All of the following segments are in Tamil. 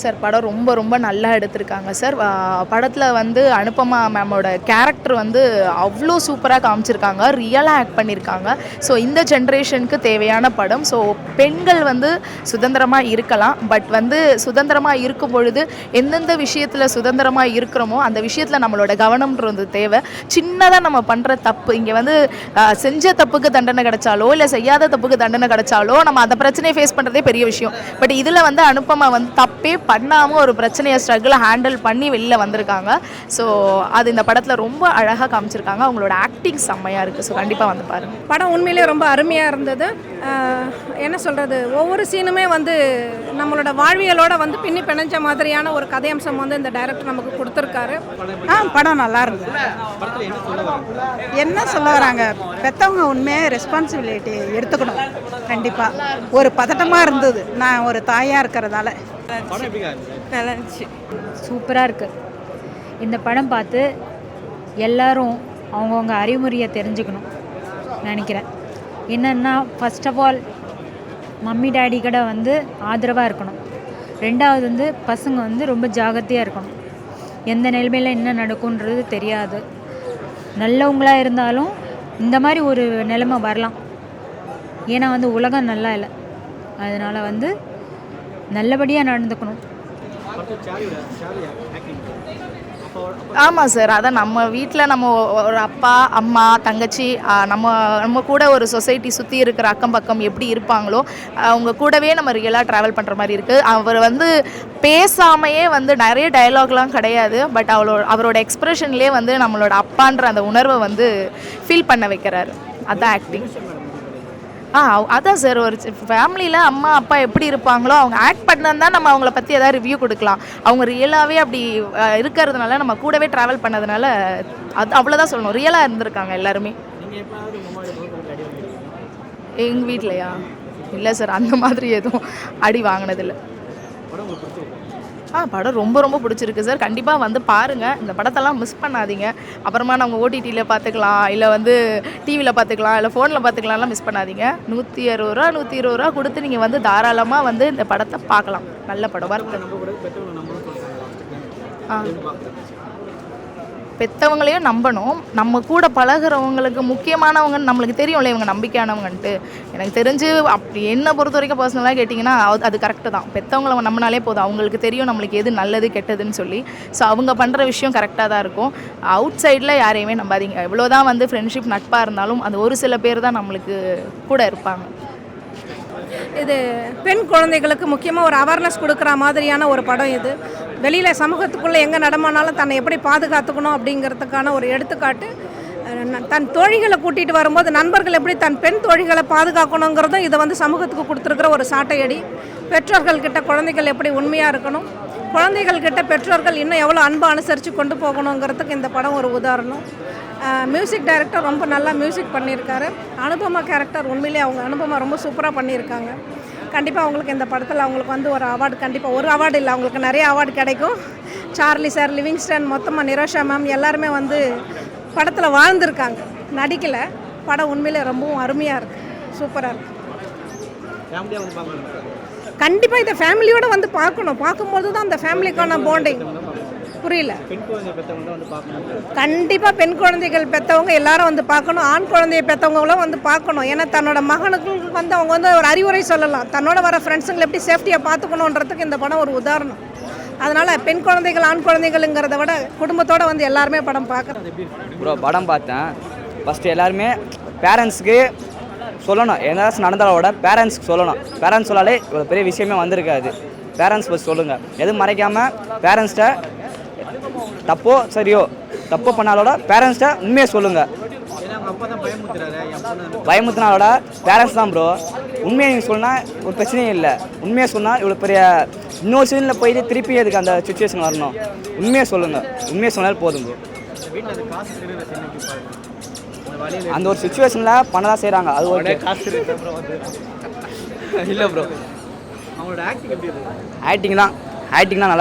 சார் படம் ரொம்ப ரொம்ப நல்லா எடுத்திருக்காங்க சார். படத்தில் வந்து அனுபமா மேமோட கேரக்டர் வந்து அவ்வளோ சூப்பராக காமிச்சிருக்காங்க, ரியலாக ஆக்ட் பண்ணியிருக்காங்க. ஸோ இந்த ஜென்ரேஷனுக்கு தேவையான படம். ஸோ பெண்கள் வந்து சுதந்திரமாக இருக்கலாம், பட் வந்து சுதந்திரமாக இருக்கும் பொழுது எந்தெந்த விஷயத்தில் சுதந்திரமாக இருக்கிறோமோ அந்த விஷயத்தில் நம்மளோட கவனம்ன்றது தேவை. சின்னதாக நம்ம பண்ணுற தப்பு, இங்கே வந்து செஞ்ச தப்புக்கு தண்டனை கிடைச்சாலோ இல்லை செய்யாத தப்புக்கு தண்டனை கிடைச்சாலோ நம்ம அந்த பிரச்சனையை ஃபேஸ் பண்ணுறதே பெரிய விஷயம். பட் இதில் வந்து அனுபமா வந்து தப்பே பண்ணாமல் ஒரு பிரச்சனையை ஸ்ட்ரகிளை ஹேண்டில் பண்ணி வெளியில் வந்திருக்காங்க. ஸோ அது இந்த படத்தில் ரொம்ப அழகாக காமிச்சிருக்காங்க. அவங்களோட ஆக்டிங் செம்மையாக இருக்குது. ஸோ கண்டிப்பாக வந்து பாருங்கள். படம் உண்மையிலே ரொம்ப அருமையாக இருந்தது. என்ன சொல்கிறது, ஒவ்வொரு சீனுமே வந்து நம்மளோட வாழ்வியலோட வந்து பின்னி பிணைஞ்ச மாதிரியான ஒரு கதையம்சம் வந்து இந்த டைரக்டர் நமக்கு கொடுத்துருக்காரு. படம் நல்லா இருந்தது. என்ன சொல்ல வராங்க, பெற்றவங்க உண்மையாக ரெஸ்பான்சிபிலிட்டி எடுத்துக்கணும். கண்டிப்பாக ஒரு பதட்டமாக இருந்தது, நான் ஒரு தாயாக இருக்கிறதால. நல்லா இருந்துச்சு, சூப்பராக இருக்குது. இந்த படம் பார்த்து எல்லாரும் அவங்கவுங்க அறிவுரையை தெரிஞ்சுக்கணும் நினைக்கிறேன். என்னென்னா, first of all mummy daddy கூட வந்து ஆதரவாக இருக்கணும். ரெண்டாவது வந்து பசங்க வந்து ரொம்ப ஜாகிரதையாக இருக்கணும். எந்த நிலைமையில் என்ன நடக்குன்றது தெரியாது. நல்லவங்களாக இருந்தாலும் இந்த மாதிரி ஒரு நிலைமை வரலாம். ஏன்னா வந்து உலகம் நல்லா இல்லை, அதனால் வந்து நல்லபடியாக நடந்துக்கணும். ஆமாம் சார், அதான் நம்ம வீட்டில் நம்ம ஒரு அப்பா அம்மா தங்கச்சி நம்ம கூட ஒரு சொசைட்டி சுற்றி இருக்கிற அக்கம் பக்கம் எப்படி இருப்பாங்களோ அவங்க கூடவே நம்ம ரியலாக ட்ராவல் பண்ணுற மாதிரி இருக்குது. அவர் வந்து பேசாமையே வந்து நிறைய டயலாக்லாம் கிடையாது, பட் அவரோட எக்ஸ்ப்ரெஷன்லேயே வந்து நம்மளோட அப்பான்ற அந்த உணர்வை வந்து ஃபீல் பண்ண வைக்கிறாரு. அதான் ஆக்டிங். அதான் சார், ஒரு ஃபேமிலியில் அம்மா அப்பா எப்படி இருப்பாங்களோ அவங்க ஆக்ட் பண்ணது தான் நம்ம அவங்கள பற்றி எதாவது ரிவ்யூ கொடுக்கலாம். அவங்க ரியலாகவே அப்படி இருக்கிறதுனால நம்ம கூடவே ட்ராவல் பண்ணதுனால அது அவ்வளோதான் சொல்லணும். ரியலாக இருந்திருக்காங்க எல்லாருமே. எங்கள் வீட்லையா இல்லை சார், அந்த மாதிரி எதுவும் அடி வாங்கினதில்லை. படம் ரொம்ப ரொம்ப பிடிச்சிருக்கு சார். கண்டிப்பாக வந்து பாருங்கள், இந்த படத்தெல்லாம் மிஸ் பண்ணாதீங்க. அப்புறமா நம்ம ஓடிடியில் பார்த்துக்கலாம், இல்லை வந்து டிவியில் பார்த்துக்கலாம், இல்லை ஃபோனில் பார்த்துக்கலாம்லாம் மிஸ் பண்ணாதீங்க. 160 ரூபா 120 ரூபா கொடுத்து நீங்கள் வந்து தாராளமாக வந்து இந்த படத்தை பார்க்கலாம். நல்ல படம். பெற்றவங்களையும் நம்பணும். நம்ம கூட பழகிறவங்களுக்கு முக்கியமானவங்க நம்மளுக்கு தெரியும்ல, இவங்க நம்பிக்கையானவங்கன்ட்டு. எனக்கு தெரிஞ்சு அப்படி என்னை பொறுத்த வரைக்கும் பர்சனலாக கேட்டிங்கன்னா அது கரெக்டு தான். பெற்றவங்களை நம்பினாலே போதும், அவங்களுக்கு தெரியும் நம்மளுக்கு எது நல்லது கெட்டதுன்னு சொல்லி. ஸோ அவங்க பண்ணுற விஷயம் கரெக்டாக தான் இருக்கும். அவுட் சைடில் யாரையுமே நம்பாதீங்க. எவ்வளோதான் வந்து ஃப்ரெண்ட்ஷிப் நட்பாக இருந்தாலும் அது ஒரு சில பேர் தான் நம்மளுக்கு கூட இருப்பாங்க. இது பெண் குழந்தைகளுக்கு முக்கியமாக ஒரு அவேர்னஸ் கொடுக்குற மாதிரியான ஒரு படம் இது. வெளியில் சமூகத்துக்குள்ளே எங்கே நடமானாலும் தன்னை எப்படி பாதுகாத்துக்கணும் அப்படிங்கிறதுக்கான ஒரு எடுத்துக்காட்டு. தன் தோழிகளை கூட்டிகிட்டு வரும்போது நண்பர்கள் எப்படி தன் பெண் தோழிகளை பாதுகாக்கணுங்கிறதும் இதை வந்து சமூகத்துக்கு கொடுத்துருக்குற ஒரு சாட்டையடி. பெற்றோர்கள்கிட்ட குழந்தைகள் எப்படி உண்மையாக இருக்கணும், குழந்தைகள்கிட்ட பெற்றோர்கள் இன்னும் எவ்வளோ அன்பை அனுசரித்து கொண்டு போகணுங்கிறதுக்கு இந்த படம் ஒரு உதாரணம். மியூசிக் டைரக்டர் ரொம்ப நல்லா மியூசிக் பண்ணியிருக்காரு. அனுபமா கேரக்டர் உண்மையிலே அவங்க அனுபமா ரொம்ப சூப்பராக பண்ணியிருக்காங்க. கண்டிப்பாக அவங்களுக்கு இந்த படத்தில் அவங்களுக்கு வந்து ஒரு அவார்டு, கண்டிப்பாக ஒரு அவார்டு இல்லை, அவங்களுக்கு நிறைய அவார்டு கிடைக்கும். சார்லி சார், லிவிங்ஸ்டன், மொத்தமாக நிரோஷா மேம் எல்லாருமே வந்து படத்தில் வாழ்ந்துருக்காங்க, நடிக்கலை. படம் உண்மையிலே ரொம்பவும் அருமையாக இருக்குது, சூப்பராக இருக்குது. கண்டிப்பாக இதை ஃபேமிலியோடு வந்து பார்க்கணும். பார்க்கும்போது தான் அந்த ஃபேமிலிக்கான பாண்டிங். புரியல. கண்டிப்பாக பெண் குழந்தைகள் பெற்றவங்க எல்லாரும் வந்து பார்க்கணும். ஆண் குழந்தைய பெற்றவங்களும் வந்து பார்க்கணும். ஏன்னா தன்னோட மகனுக்கு வந்து அவங்க வந்து ஒரு அறிவுரை சொல்லலாம். தன்னோட வர ஃப்ரெண்ட்ஸுங்களை எப்படி சேஃப்டியாக பார்த்துக்கணுன்றதுக்கு இந்த படம் ஒரு உதாரணம். அதனால் பெண் குழந்தைகள் ஆண் குழந்தைகளுங்கிறத விட குடும்பத்தோடு வந்து எல்லாருமே படம் பார்க்குறோம். ப்ரோ படம் பார்த்தேன். ஃபஸ்ட்டு எல்லாருமே பேரண்ட்ஸுக்கு சொல்லணும், ஏதாச்சும் நடந்தாலோட பேரண்ட்ஸ்க்கு சொல்லணும். பேரண்ட்ஸ் சொல்லாலே இவ்வளோ பெரிய விஷயமே வந்திருக்காது. பேரண்ட்ஸ் ஃபஸ்ட் சொல்லுங்கள், எதுவும் மறைக்காமல் பேரண்ட்ஸ்கிட்ட தப்போ சரியோ தப்போ பண்ணாலோட பேரண்ட்ஸ்கிட்ட உண்மையை சொல்லுங்கள். பயமுத்தினாலோட பேரண்ட்ஸ் தான் ப்ரோ. உண்மையை நீங்கள் சொன்னால் ஒரு பிரச்சனையும் இல்லை. உண்மையை சொன்னால் இவ்வளோ பெரிய இன்னொரு சீனில் போயிட்டு திருப்பி அதுக்கு அந்த சுச்சுவேஷன் வரணும். உண்மையை சொல்லுங்கள், உண்மையை சொன்னாலும் போதும் ப்ரோ. அந்த ஒரு சுச்சுவேஷனில் பண்ண தான் செய்கிறாங்க. அது ஒரு இல்லை ப்ரோ, ஆக்டிங்லாம்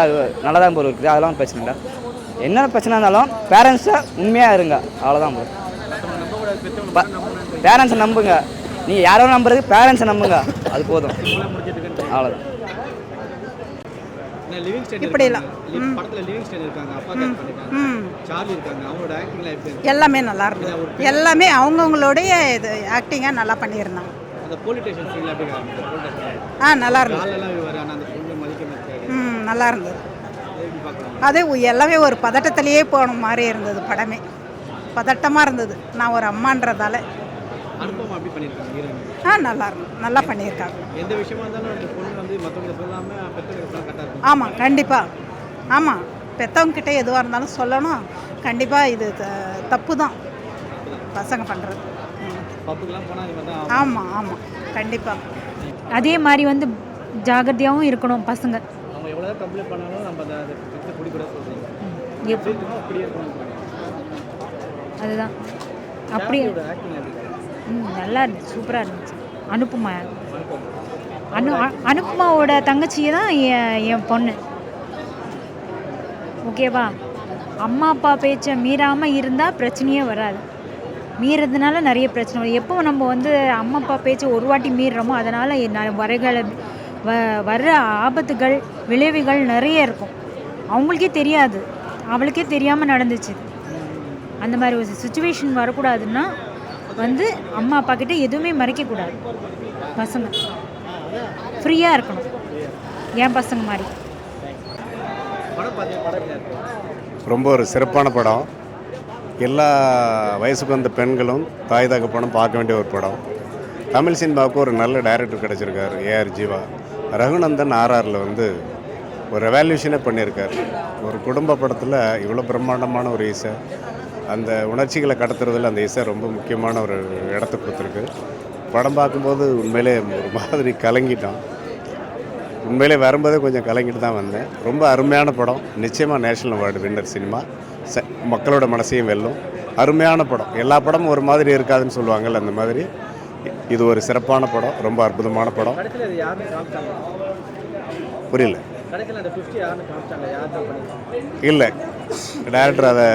நல்லா தான் ப்ரோ இருக்குது. அதெல்லாம் பிரச்சனை இல்லை. என்ன பிரச்சனை இருந்தாலும் பேரண்ட்ஸை உண்மையாக இருங்க, அவ்வளோதான் ப்ரோ. பேரண்ட்ஸை நம்புங்க. நீங்கள் யாரோ நம்புறது பேரண்ட்ஸை நம்புங்க, அது போதும், அவ்வளோதான். இப்படிலாம் எல்லாமே நல்லா இருந்தது. எல்லாமே அவங்கவுங்களுடைய இது ஆக்டிங்காக நல்லா பண்ணியிருந்தாங்க. நல்லா இருந்தது. நல்லா இருந்தது. அது எல்லாமே ஒரு பதட்டத்திலேயே போன மாதிரி இருந்தது. படமே பதட்டமாக இருந்தது. நான் ஒரு அம்மான்றதால நல்லா இருந்தது. நல்லா பண்ணியிருக்காங்க. ஆமாம், கண்டிப்பாக. ஆமாம், பெற்றவங்கக்கிட்ட எதுவாக இருந்தாலும் சொல்லணும். கண்டிப்பாக இது தப்பு தான் பசங்க பண்ணுறது. ஆமாம் ஆமாம், கண்டிப்பாக. அதே மாதிரி வந்து ஜாகிரதையாகவும் இருக்கணும் பசங்க. அதுதான் அப்படி நல்லா இருந்துச்சு, சூப்பராக இருந்துச்சு. அனுப்புமாவோட தங்கச்சியை தான் என் பொண்ணு. ஓகேவா? அம்மா அப்பா பேச்சை மீறாமல் இருந்தால் பிரச்சனையே வராது. மீறதுனால நிறைய பிரச்சனை வரும். எப்போ நம்ம வந்து அம்மா அப்பா பேச்சை ஒரு வாட்டி மீறுறோமோ அதனால் வர்ற ஆபத்துகள் விளைவுகள் நிறைய இருக்கும். அவங்களுக்கே தெரியாது, அவளுக்கே தெரியாமல் நடந்துச்சு. அந்த மாதிரி ஒரு சுச்சுவேஷன் வரக்கூடாதுன்னா வந்து அம்மா அப்பா கிட்ட எதுவுமே மறைக்கக்கூடாது. பசங்க ஃப்ரீயாக இருக்கணும், என் பசங்க மாதிரி. ரொம்ப ஒரு சிறப்பான படம். எல்லா வயசுக்கு வந்த பெண்களும் தாய் தகப்பனும் பார்க்க வேண்டிய ஒரு படம். தமிழ் சினிமாவுக்கு ஒரு நல்ல டைரக்டர் கிடச்சிருக்காரு, ஏஆர் ஜீவா. ரகுநந்தன் ஆர்ஆரில் வந்து ஒரு ரெவல்யூஷனே பண்ணியிருக்காரு. ஒரு குடும்ப படத்தில் இவ்வளோ பிரம்மாண்டமான ஒரு இசை, அந்த உணர்ச்சிகளை கடத்துறதுல அந்த இசை ரொம்ப முக்கியமான ஒரு இடத்த கொடுத்துருக்கு. படம் பார்க்கும்போது உண்மையிலே ஒரு மாதிரி கலங்கிட்டோம். உண்மையிலே வரும்போதே கொஞ்சம் கலங்கிட்டு தான் வந்தேன். ரொம்ப அருமையான படம். நிச்சயமாக நேஷ்னல் அவார்டு வின்னர் சினிமா. மக்களோட மனசையும் வெல்லும். அருமையான படம். எல்லா படமும் ஒரு மாதிரி இருக்காதுன்னு சொல்லுவாங்கள்ல, அந்த மாதிரி இது ஒரு சிறப்பான படம். ரொம்ப அற்புதமான படம். புரியல? இல்லை, டைரக்டர் அதை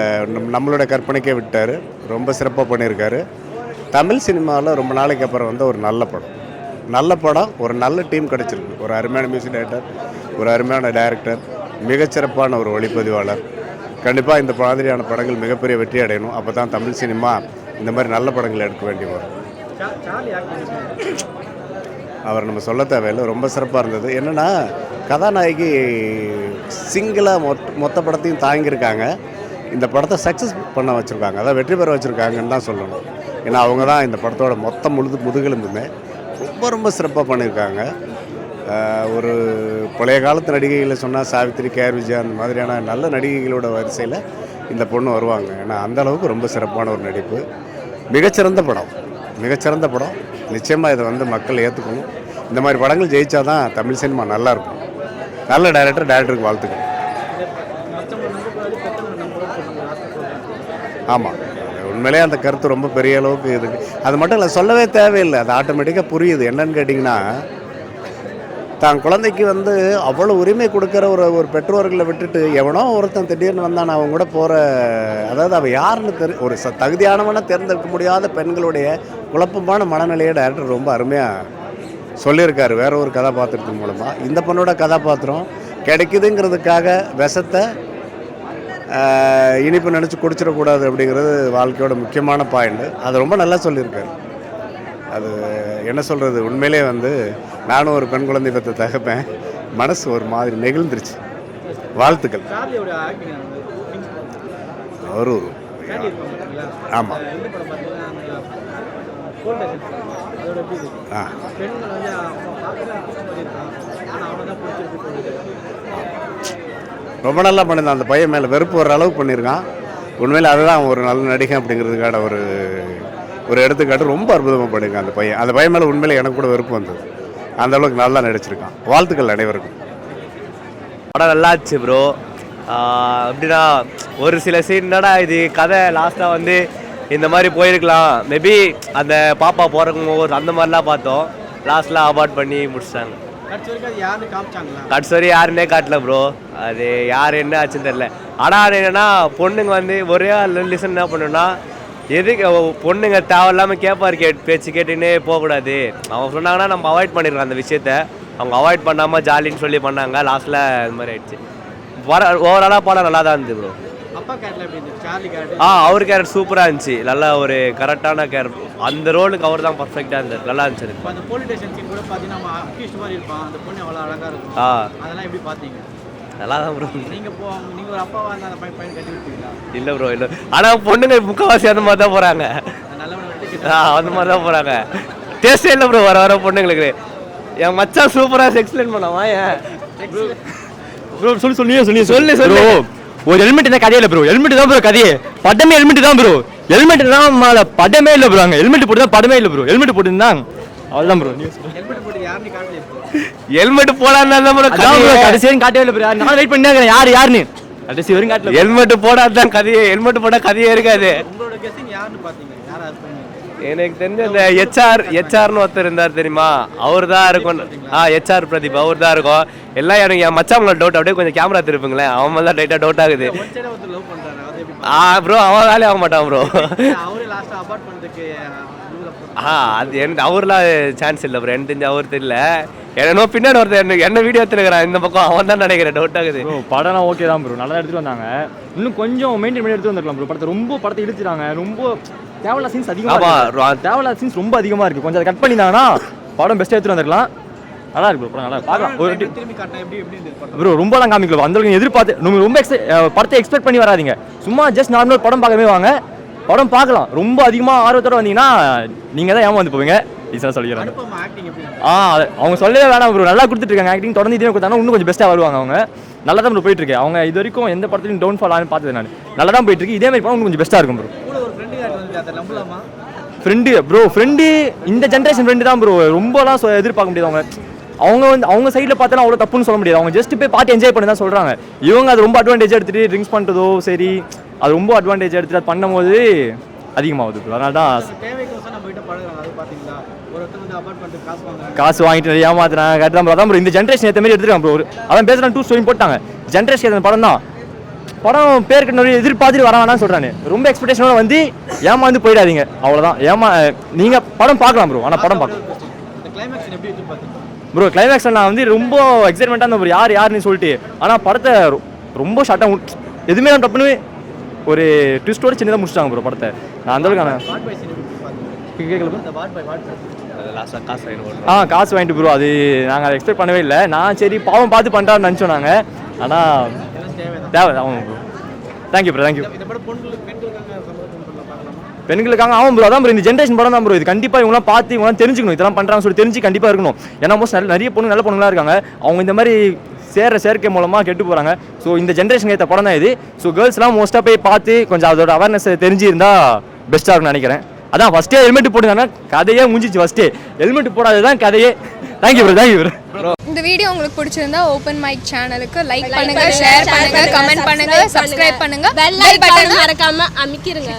நம்மளோட கற்பனைக்கே விட்டார். ரொம்ப சிறப்பாக பண்ணியிருக்காரு. தமிழ் சினிமாவில் ரொம்ப நாளைக்கு அப்புறம் வந்து ஒரு நல்ல படம், ஒரு நல்ல டீம் கிடச்சிருக்கு. ஒரு அருமையான மியூசிக் டைரக்டர், ஒரு அருமையான டைரக்டர், மிகச்சிறப்பான ஒரு ஒளிப்பதிவாளர். கண்டிப்பாக இந்த மாதிரியான படங்கள் மிகப்பெரிய வெற்றி அடையணும். அப்போ தான் தமிழ் சினிமா இந்த மாதிரி நல்ல படங்கள் எடுக்க வேண்டி வரும். அவர் நம்ம சொல்ல தேவையில்லை, ரொம்ப சிறப்பாக இருந்தது. என்னென்னா கதாநாயகி சிங்கிளாக மொத்த படத்தையும் தாங்கியிருக்காங்க. இந்த படத்தை சக்ஸஸ் பண்ண வச்சுருக்காங்க, அதான் வெற்றி பெற வச்சுருக்காங்கன்னு தான் சொல்லணும். ஏன்னா அவங்க தான் இந்த படத்தோட மொத்த முதுகெலும்புமே. ரொம்ப சிறப்பாக பண்ணியிருக்காங்க. ஒரு பழைய காலத்து நடிகைகளை சொன்னால் சாவித்திரி, கேஆர் விஜயா, அந்த மாதிரியான நல்ல நடிகைகளோட வரிசையில் இந்த பொண்ணு வருவாங்க. ஏன்னா அந்தளவுக்கு ரொம்ப சிறப்பான ஒரு நடிப்பு. மிகச்சிறந்த படம். நிச்சயமாக இதை வந்து மக்கள் ஏற்றுக்கணும். இந்த மாதிரி படங்கள் ஜெயிச்சா தான் தமிழ் சினிமா நல்லாயிருக்கும். நல்ல டைரக்டருக்கு வாழ்த்துக்கள். ஆமாம், உண்மையிலே அந்த கருத்து ரொம்ப பெரிய அளவுக்கு இருக்குது. அது மட்டும் இல்லை, சொல்லவே தேவையில்லை, அது ஆட்டோமேட்டிக்காக புரியுது. என்னன்னு கேட்டிங்கன்னா, தான் குழந்தைக்கு வந்து அவ்வளோ உரிமை கொடுக்குற ஒரு பெற்றோர்களை விட்டுட்டு எவனோ ஒருத்தன் திடீர்னு வந்தான் அவங்க கூட போகிற, அதாவது அவள் யாருன்னு ஒரு தகுதியானவனை தேர்ந்தெடுக்க முடியாத பெண்களுடைய குழப்பமான மனநிலையை டைரக்டர் ரொம்ப அருமையாக சொல்லியிருக்காரு வேற ஒரு கதாபாத்திரத்தின் மூலமாக. இந்த பொண்ணோட கதாபாத்திரம் கிடைக்குதுங்கிறதுக்காக விஷத்தை இனிப்பு நினச்சி குடிச்சிடக்கூடாது அப்படிங்கிறது வாழ்க்கையோட முக்கியமான பாயிண்ட். அது ரொம்ப நல்லா சொல்லியிருக்காரு. அது என்ன சொல்கிறது, உண்மையிலே வந்து நானும் ஒரு பெண் குழந்தை பற்றி தகப்பேன். மனசு ஒரு மாதிரி நெகிழ்ந்துருச்சு. வாழ்த்துக்கள். ஒரு ஆமாம் ரொம்ப நல்லா பண்ணியிருந்தான். அந்த பையன் மேலே வெறுப்பு வர அளவுக்கு பண்ணியிருக்கான். உண்மையில் அதுதான் ஒரு நல்ல நடிகை அப்படிங்கிறதுக்கான ஒரு எடுத்துக்காட்டு. ரொம்ப அற்புதமாக பண்ணியிருக்கான் அந்த பையன் மேலே உண்மையிலே எனக்கு கூட வெறுப்பு வந்தது. அந்த அளவுக்கு நல்லா நடிச்சிருக்கான். வாழ்த்துக்கள் அனைவருக்கும். படம் நல்லாச்சு ப்ரோ. எப்படின்னா ஒரு சில சீன்னடா இது கதை லாஸ்ட்டாக வந்து இந்த மாதிரி போயிருக்கலாம், மேபி அந்த பாப்பா போகிறக்கும் ஒவ்வொரு அந்த மாதிரிலாம் பார்த்தோம். லாஸ்ட்டில் அவாய்ட் பண்ணி முடிச்சிட்டாங்க. கடைசி வரை யாருன்னே காட்டல ப்ரோ. அது யார் என்ன ஆச்சுன்னு தெரில. ஆனால் அது என்னென்னா பொண்ணுங்க வந்து ஒரே லிசன் என்ன பண்ணுன்னா, எதுக்கு பொண்ணுங்க தேவையில்லாமல் பேச்சு கேட்டுன்னு போகக்கூடாது. அவங்க சொன்னாங்கன்னா நம்ம அவாய்ட் பண்ணிடுறோம் அந்த விஷயத்த. அவங்க அவாய்ட் பண்ணாமல் ஜாலின்னு சொல்லி பண்ணாங்க, லாஸ்ட்டில் இது மாதிரி ஆயிடுச்சு. ஓவராலாக படம் நல்லா தான் இருந்துச்சு ப்ரோ. அப்பா கேரக்டர் எப்படி இருந்துச்சு? சார்லி கேரக்டர் அவர் கேரக்டர் சூப்பராக இருந்துச்சு, நல்லா ஒரு கரெக்டான கேரக்டர், அந்த ரோலுக்கு அவர் தான் பர்ஃபெக்டாக இருந்தார், நல்லா இருந்துச்சு. இப்போ அந்த போலீஸ் ஸ்டேஷன் சீன் கூட பார்த்தீங்கன்னா நம்ம அக்யூஸ்ட் மாதிரி இருப்பான், அந்த பொண்ணு அவ்வளோ அழகாக இருக்கும். அதெல்லாம் எப்படி பார்த்தீங்க? நல்லா தான் ப்ரோ. நீங்கள் ஒரு அப்பாவாக இருந்தால் அந்த பையன் கட்டி விட்டீங்களா? இல்லை ப்ரோ, இல்லை. ஆனால் பொண்ணுங்க முக்கால்வாசி அந்த மாதிரி தான் போகிறாங்க. அந்த மாதிரி தான் போகிறாங்க. டேஸ்டே இல்லை ப்ரோ வர பொண்ணுங்களுக்கு. என் மச்சான் சூப்பராக எக்ஸ்பிளைன் பண்ணாமா? ஏன் ப்ரோ சொல்லு ஒரு ஹெல்மெட் தான் கதையே இல்லை ப்ரோ. ஹெல்மெட் தான் ப்ரோ கதையே. படமே ஹெல்மெட் தான் ப்ரோ. ஹெல்மெட் தான் படமே இல்லை ப்ரோ. அங்கே ஹெல்மெட் போட்டு தான் படமே இல்லை ப்ரோ. ஹெல்மெட் போட்டுருந்தாங்க அவ்வளோதான் ப்ரோ. ஹெல்மெட் போடாதான் ப்ரோ கடைசி வரைக்கும் காட்டவே இல்லை ப்ரோ. நான் வெயிட் பண்ணி யாருன்னு கடைசி வரைக்கும் காட்டல. ஹெல்மெட் போடாதான் கதையே. ஹெல்மெட் போட்டால் கதையே இருக்காது. உங்களோட கெஸ்ஸிங் யாருன்னு பார்த்தீங்க? யாரா இருப்பீங்க? எனக்கு தெரிஞ்ச இந்த ஹெச்ஆர்னு ஒருத்தர் இருந்தார் தெரியுமா, அவர் தான் இருக்கும். ஹெச்ஆர் பிரதீப் அவர் தான் இருக்கும். எல்லாம் எனக்கு என் மச்சான் டவுட், அப்படியே கொஞ்சம் கேமரா திருப்புங்களேன், அவன் தான் டைட்டாக டவுட் ஆகுது. ப்ரோ அவன் வேலையே ஆக மாட்டான் ப்ரோ. அது அவர்லாம் சான்ஸ் இல்லை ப்ரோ. எனக்கு தெரிஞ்ச அவர் தெரியல. என்னோ பின்னாடி ஒருத்தர் என்ன வீடியோ எடுத்துருக்கிறான், இந்த பக்கம் அவன் தான் நினைக்கிறேன், டவுட் ஆகுது. படம்லாம் ஓகே தான் ப்ரோ, நல்லா எடுத்துகிட்டு வந்தாங்க. இன்னும் கொஞ்சம் மெயின்டைன் பண்ணி எடுத்துகிட்டு வந்துருக்கலாம் ப்ரோ. படத்தை இழுத்துட்டாங்க. ரொம்ப தேவையில்லாத சீன்ஸ் அதிகமாக, தேவையில்லாத சீன்ஸ் ரொம்ப அதிகமாக இருக்குது. கொஞ்சம் அதை கட் பண்ணியிருந்தாங்கன்னா படம் பெஸ்ட்டாக எடுத்துகிட்டு வந்துருக்கலாம். நல்லா இருக்கு ப்ரோ, நல்லா பார்க்கலாம். ப்ரோ ரொம்பலாம் காமிக்கல, அந்த எதிர்பார்த்து நீங்கள் ரொம்ப படத்தை எக்ஸ்பெக்ட் பண்ணி வராதிங்க. சும்மா ஜஸ்ட் நார்மல் படம் பார்க்கவே வாங்க, படம் பார்க்கலாம். ரொம்ப அதிகமாக ஆர்வத்தோடு வந்தீங்கன்னா நீங்கள் தான் ஏமாந்து போவீங்க. ஈஸியாக சொல்லிடுறாங்க. அவங்க சொல்லவே வேணாம் ப்ரோ, நல்லா கொடுத்துட்ருக்காங்க ஆக்டிங். தொடர்ந்து இதே கொடுத்தாங்கன்னா இன்னும் கொஞ்சம் பெஸ்ட்டாக வருவாங்க. அவங்க நல்லா தான் ப்ரோ போயிட்டுருக்கு. அவங்க இது வரைக்கும் எந்த படத்துலையும் டவுன் ஃபால் ஆனு பார்த்தது நான். நல்லா தான் போயிட்டுருக்கு. இதே மாதிரி படம் இன்னும் கொஞ்சம் பெஸ்ட்டாக இருக்கும் ப்ரோ. ஃப்ரெண்டு ப்ரோ, ஃப்ரெண்டு இந்த ஜென்ரேஷன் ஃப்ரெண்டு தான் ப்ரோ. ரொம்பலாம் எதிர்பார்க்க முடியாது. அவங்க சைடில் பார்த்தாலும் அவ்வளோ தப்புன்னு சொல்ல முடியாது. அவங்க ஜஸ்ட் போய் பார்த்து என்ஜாய் பண்ணி தான் சொல்கிறாங்க. இவங்க அது ரொம்ப அட்வான்டேஜ் எடுத்துகிட்டு ட்ரிங்க்ஸ் பண்ணுறதோ சரி, அது ரொம்ப அட்வான்டேஜ் எடுத்துகிட்டு அது பண்ணும்போது அதிகமாகுது ப்ரோ. அதனால தான் காசு வாங்கிட்டு நிறைய ஏமாத்துறாங்க. கரெக்ட் தான் ப்ரோ. அதான் ப்ரோ இந்த ஜென்ரேஷன் ஏற்ற மாதிரி எடுத்துருக்காங்க ப்ரோ. அதான் பேசுகிறேன், 2 ஸ்டோரி போட்டாங்க. ஜென்ரேஷன் ஏற்ற படம் தான். படம் பேருக்கு நிறைய எதிர்பார்த்துட்டு வர வேணான்னு சொல்கிறானு. ரொம்ப எக்ஸ்பெக்டேஷனோட வந்து ஏமாந்து போயிடாதீங்க, அவ்வளோதான். நீங்கள் படம் பார்க்கலாம் ப்ரோ, ஆனால் படம் பார்க்கலாம் ப்ரோ. கிளைமேக்ஸில் நான் வந்து ரொம்ப எக்ஸைட்மெண்ட்டாக இருந்தேன் ப்ரோ, யாருன்னு சொல்லிட்டு. ஆனால் படத்தை ரொம்ப ஷார்ட்டாக எதுவுமே நான் தப்புன்னு ஒரு ட்விஸ்டோட சின்னதாக முடிச்சிட்டாங்க ப்ரோ படத்தை. நான் அந்தளவுக்கான காசு வாங்கிட்டு ப்ரோ. அது நாங்கள் அதை எக்ஸ்பெக்ட் பண்ணவே இல்லை. நான் சரி பாவம் பார்த்து பண்ணுறான்னு நினச்சோம் நாங்கள். ஆனால் தேவை ஆமாம் ப்ரோ. Thank you bro, thank you. பெண்களுக்காக ஆகும் ப்ரோ. அதான் ப்ரோ இந்த ஜென்ரேஷன் படம் தான் ப்ரோ. இது கண்டிப்பாக இவங்களாம் பார்த்து இவங்களாம் தெரிஞ்சுக்கணும், இதெல்லாம் பண்ணுறாங்கன்னு சொல்லி தெரிஞ்சு கண்டிப்பாக இருக்கணும். ஏன்னா மோஸ்ட் நிறைய பொண்ணு நல்ல பொண்ணுங்களாக இருக்காங்க. அவங்க இந்த மாதிரி சேர்க்கை மூலமாக கெட்டு போகிறாங்க. ஸோ இந்த ஜென்ரேஷன் ஏற்ற படம் தான் இது. ஸோ கேர்ள்ஸ்லாம் மோஸ்ட்டாக போய் பார்த்து கொஞ்சம் அதோட அவேர்னஸ் தெரிஞ்சிருந்தால் பெஸ்ட்டாக இருக்கும்னு நினைக்கிறேன். அதான் ஃபஸ்ட்டே ஹெல்மெட் போட்டுதானா கதையே முடிஞ்சிச்சு. ஃபஸ்ட்டே ஹெல்மெட் போடாது தான் கதையே. Thank you bro, thank you bro. இந்த வீடியோ உங்களுக்கு பிடிச்சிருந்தா ஓப்பன் மைக் சேனலுக்கு லைக் பண்ணுங்க, ஷேர் பண்ணுங்க, கமெண்ட் பண்ணுங்க, சப்ஸ்கிரைப் பண்ணுங்க, பெல் பட்டன் மறக்காம அமுக்கிருங்க.